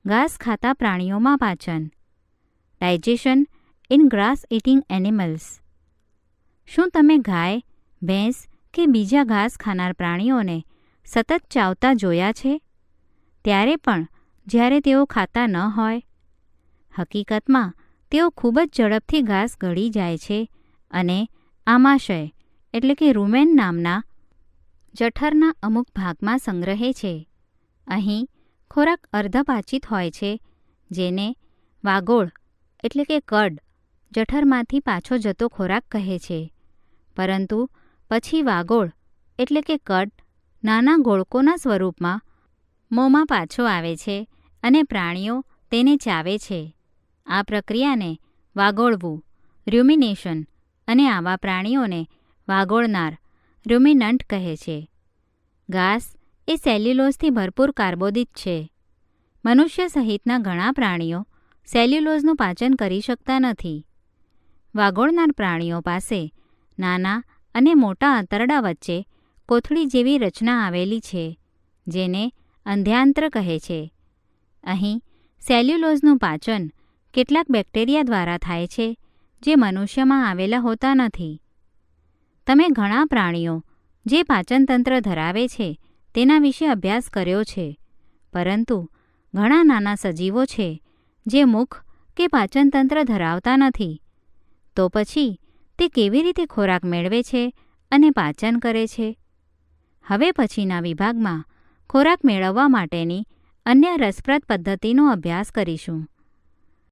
ઘાસ ખાતા પ્રાણીઓમાં પાચન. Digestion in grass eating animals. શું તમે ગાય, ભેંસ કે બીજા ઘાસ ખાનાર પ્રાણીઓને સતત ચાવતા જોયા છે? ત્યારે પણ જ્યારે તેઓ ખાતા ન હોય. હકીકતમાં તેઓ ખૂબ જ ઝડપથી ઘાસ ગળી જાય છે અને આમાશય એટલે કે રૂમેન નામના જઠરના અમુક ભાગમાં સંગ્રહે છે. અહીં ખોરાક અર્ધપાચિત હોય છે, જેને વાગોળ એટલે કે કડ જઠરમાંથી પાછો જતો ખોરાક કહે છે. પરંતુ પછી વાગોળ એટલે કે કડ નાના ગોળકોના સ્વરૂપમાં મોંમાં પાછો આવે છે અને પ્રાણીઓ તેને ચાવે છે. આ પ્રક્રિયાને વાગોળવું ર્યુમિનેશન અને આવા પ્રાણીઓને વાગોળનાર ર્યુમિનન્ટ કહે છે. ઘાસ એ સેલ્યુલોઝથી ભરપૂર કાર્બોદિત છે. મનુષ્ય સહિતના ઘણા પ્રાણીઓ સેલ્યુલોઝનું પાચન કરી શકતા નથી. વાગોળનાર પ્રાણીઓ પાસે નાના અને મોટા આંતરડા વચ્ચે કોથળી જેવી રચના આવેલી છે, જેને અંધ્યાંત્ર કહે છે. અહીં સેલ્યુલોઝનું પાચન કેટલાક બેક્ટેરિયા દ્વારા થાય છે, જે મનુષ્યમાં આવેલા હોતા નથી. તમે ઘણા પ્રાણીઓ જે પાચનતંત્ર ધરાવે છે તેના વિશે અભ્યાસ કર્યો છે, પરંતુ ઘણા નાના સજીવો છે જે મુખ કે પાચનતંત્ર ધરાવતા નથી. તો પછી તે કેવી રીતે ખોરાક મેળવે છે અને પાચન કરે છે? હવે પછીના વિભાગમાં ખોરાક મેળવવા માટેની અન્ય રસપ્રદ પદ્ધતિનો અભ્યાસ કરીશું.